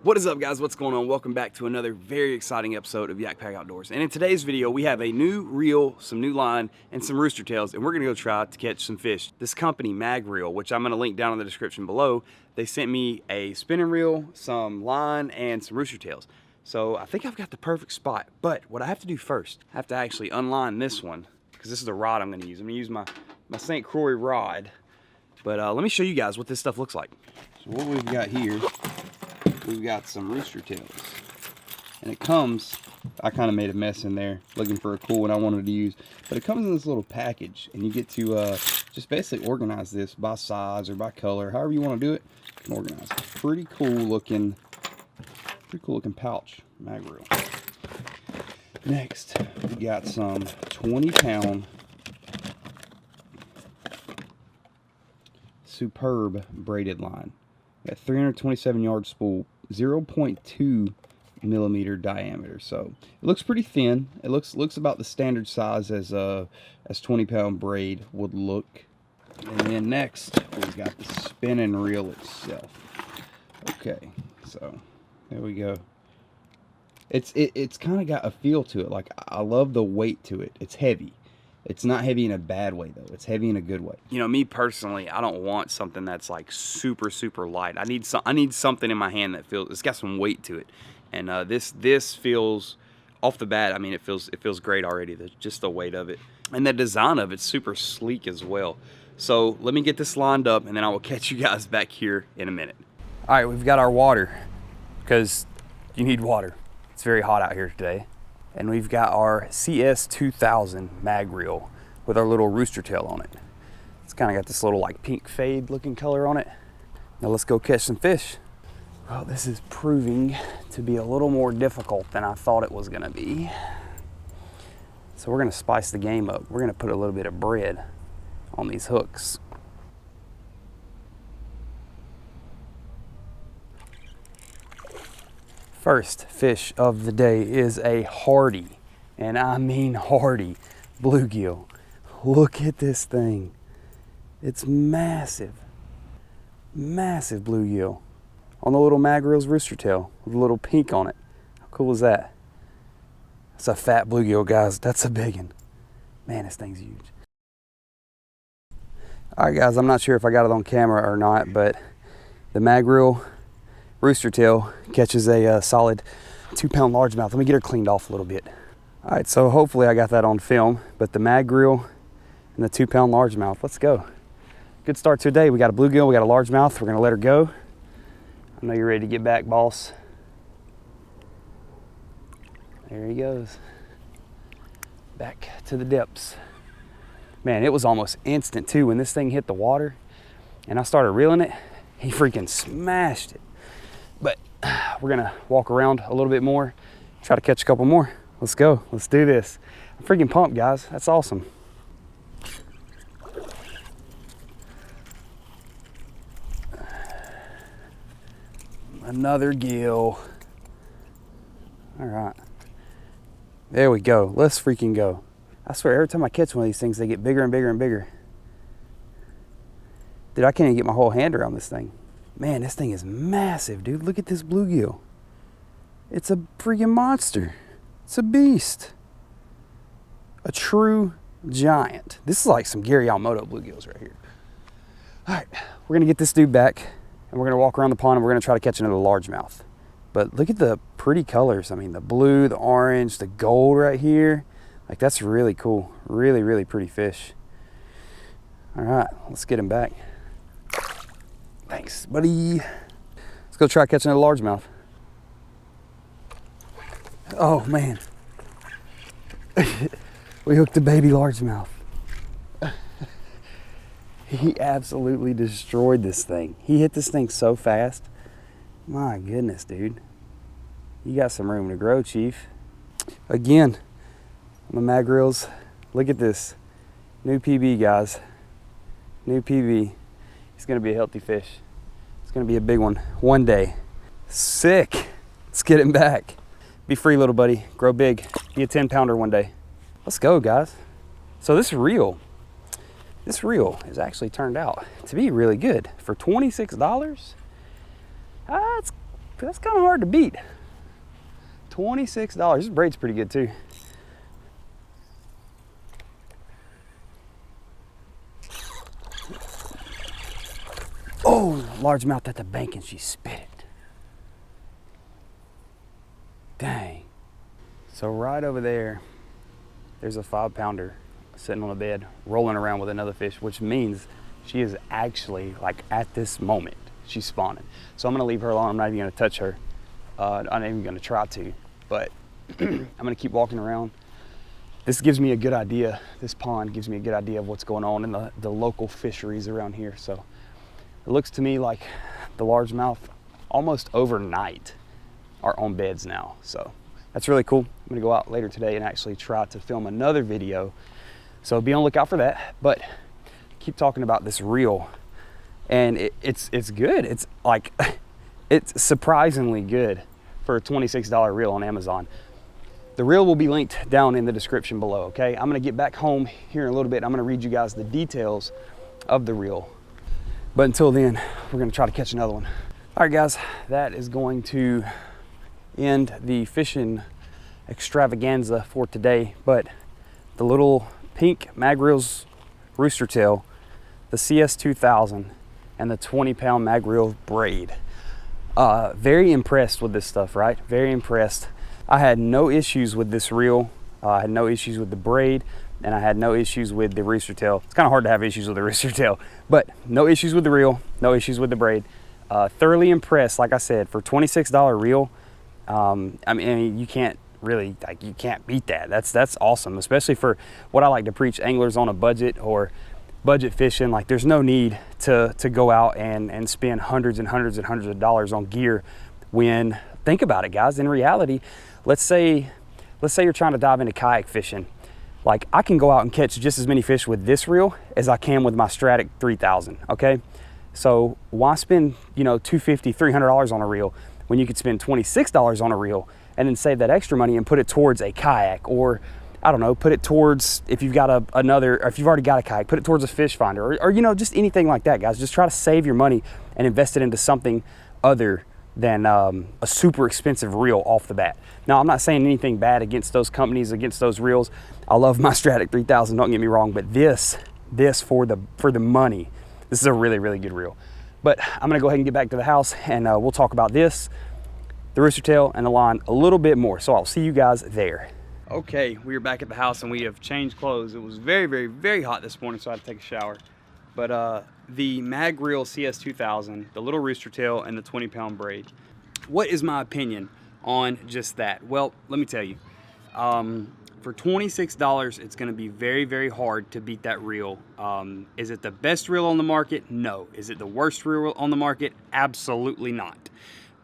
What is up, guys? What's going on? Welcome back to another very exciting episode of Yak Gang Outdoors. And in today's video, we have a new reel, some new line, and some rooster tails, and we're gonna go try to catch some fish. This company, MagReel, which I'm gonna link down in the description below, they sent me a spinning reel, some line, and some rooster tails. So I think I've got the perfect spot. But what I have to do first, I have to actually unline this one, because this is the rod I'm gonna use. I'm gonna use my St. Croix rod. But let me show you guys what this stuff looks like. So what we've got here, we've got some rooster tails, and it comes, I kind of made a mess in there looking for a cool one I wanted to use, but it comes in this little package, and you get to just basically organize this by size or by color, however you want to do it. You can organize it. Pretty cool looking pouch, MagReel. Next, we got some 20-pound superb braided line. Got 327 yard spool, 0.2 millimeter diameter, so it looks pretty thin. It looks about the standard size as 20-pound braid would look. And then next we've got the spinning reel itself. Okay, so there we go. It's kind of got a feel to it. Like, I love the weight to it. It's heavy. It's not heavy in a bad way, though. It's heavy in a good way. You know, me personally, I don't want something that's like super light. I need something in my hand that feels, it's got some weight to it. And this feels, off the bat, I mean, it feels great already. Just the weight of it, and the design of it's super sleek as well. So let me get this lined up, and then I will catch you guys back here in a minute. All right, we've got our water, because you need water. It's very hot out here today. And we've got our CS2000 MagReel with our little rooster tail on it. It's kind of got this little like pink fade looking color on it. Now let's go catch some fish. Well, this is proving to be a little more difficult than I thought it was gonna be. So we're gonna spice the game up. We're gonna put a little bit of bread on these hooks. First fish of the day is a hardy, and I mean hardy, bluegill. Look at this thing. It's massive, massive bluegill on the little MagReel's rooster tail with a little pink on it. How cool is that? That's a fat bluegill, guys. That's a big one. Man, this thing's huge. All right, guys, I'm not sure if I got it on camera or not, but the MagReel rooster tail catches a solid 2-pound largemouth. Let me get her cleaned off a little bit. All right, so hopefully I got that on film, but the MagReel and the 2-pound largemouth, let's go. Good start to the day. We got a bluegill, we got a largemouth. We're gonna let her go. I know you're ready to get back, boss. There he goes. Back to the depths. Man, it was almost instant too. When this thing hit the water and I started reeling it, he freaking smashed it. But we're gonna walk around a little bit more, try to catch a couple more. Let's go, let's do this. I'm freaking pumped, guys. That's awesome. Another gill. All right, there we go. Let's freaking go. I swear, every time I catch one of these things, they get bigger and bigger and bigger. Dude, I can't even get my whole hand around this thing. Man, this thing is massive, dude. Look at this bluegill. It's a freaking monster. It's a beast. A true giant. This is like some Gary Yamamoto bluegills right here. All right, we're gonna get this dude back, and we're gonna walk around the pond, and we're gonna try to catch another largemouth. But look at the pretty colors. I mean, the blue, the orange, the gold right here. Like, that's really cool. Really pretty fish. All right, let's get him back. Thanks, buddy. Let's go try catching a largemouth. Oh, man. We hooked a baby largemouth. He absolutely destroyed this thing. He hit this thing so fast. My goodness, dude. You got some room to grow, Chief. Again, on the MagReels. Look at this. New PB, guys. New PB. He's gonna be a healthy fish. It's gonna be a big one day. Sick. Let's get him back. Be free, little buddy. Grow big. Be a 10-pounder one day. Let's go, guys. So this reel has actually turned out to be really good. For $26, That's kind of hard to beat. $26. This braid's pretty good too. Oh, largemouth at the bank and she spit it. Dang. So right over there, there's a 5-pounder sitting on the bed, rolling around with another fish, which means she is actually, like at this moment, she's spawning. So I'm gonna leave her alone. I'm not even gonna touch her. I'm not even gonna try to, but I'm gonna keep walking around. This gives me a good idea. This pond gives me a good idea of what's going on in the local fisheries around here. So it looks to me like the largemouth almost overnight are on beds now. So that's really cool. I'm gonna go out later today and actually try to film another video. So be on the lookout for that. But keep talking about this reel, and it's good. It's like, it's surprisingly good for a $26 reel on Amazon. The reel will be linked down in the description below, okay? I'm gonna get back home here in a little bit. I'm gonna read you guys the details of the reel. But until then, we're gonna try to catch another one. All right, guys, that is going to end the fishing extravaganza for today. But the little pink MagReel's rooster tail, the CS2000, and the 20-pound MagReel braid. Very impressed with this stuff, right? Very impressed. I had no issues with this reel. I had no issues with the braid, and I had no issues with the rooster tail. It's kind of hard to have issues with the rooster tail, but no issues with the reel, no issues with the braid. Thoroughly impressed, like I said, for $26 reel. I mean, you can't really, like, you can't beat that. That's awesome, especially for what I like to preach, anglers on a budget or budget fishing. Like, there's no need to go out and spend hundreds and hundreds and hundreds of dollars on gear when, think about it, guys, in reality, let's say you're trying to dive into kayak fishing. Like, I can go out and catch just as many fish with this reel as I can with my Stratic 3000, okay? So why spend, you know, $250, $300 on a reel when you could spend $26 on a reel and then save that extra money and put it towards a kayak, or I don't know, put it towards, if you've got if you've already got a kayak, put it towards a fish finder, or you know, just anything like that, guys. Just try to save your money and invest it into something other than a super expensive reel off the bat. Now, I'm not saying anything bad against those companies, against those reels. I love my Stratic 3000, don't get me wrong, but this for the money, this is a really, really good reel. But I'm gonna go ahead and get back to the house, and we'll talk about this, the rooster tail, and the line a little bit more. So I'll see you guys there. Okay, we are back at the house and we have changed clothes. It was very, very, very hot this morning, so I had to take a shower. But the MagReel CS2000, the little rooster tail, and the 20-pound braid. What is my opinion on just that? Well, let me tell you. For $26, it's gonna be very, very hard to beat that reel. Is it the best reel on the market? No. Is it the worst reel on the market? Absolutely not.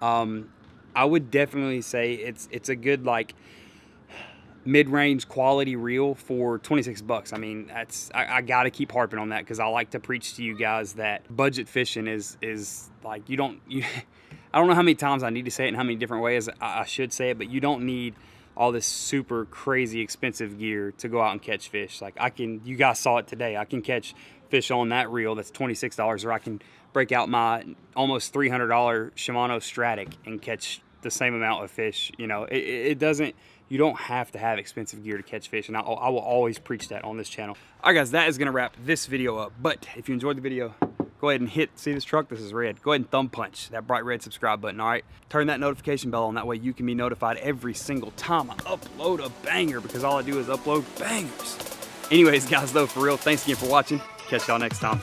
I would definitely say it's a good, like, mid-range quality reel for 26 bucks. I mean, I gotta keep harping on that, because I like to preach to you guys that budget fishing is like, I don't know how many times I need to say it and how many different ways I should say it, but you don't need all this super crazy expensive gear to go out and catch fish. Like, you guys saw it today, I can catch fish on that reel that's $26, or I can break out my almost $300 Shimano Stratic and catch the same amount of fish. You know, you don't have to have expensive gear to catch fish, and I will always preach that on this channel. All right, guys, that is gonna wrap this video up. But if you enjoyed the video, go ahead and see this truck, this is red. Go ahead and thumb punch that bright red subscribe button, all right? Turn that notification bell on, that way you can be notified every single time I upload a banger, because all I do is upload bangers. Anyways, guys, though, for real, thanks again for watching. Catch y'all next time.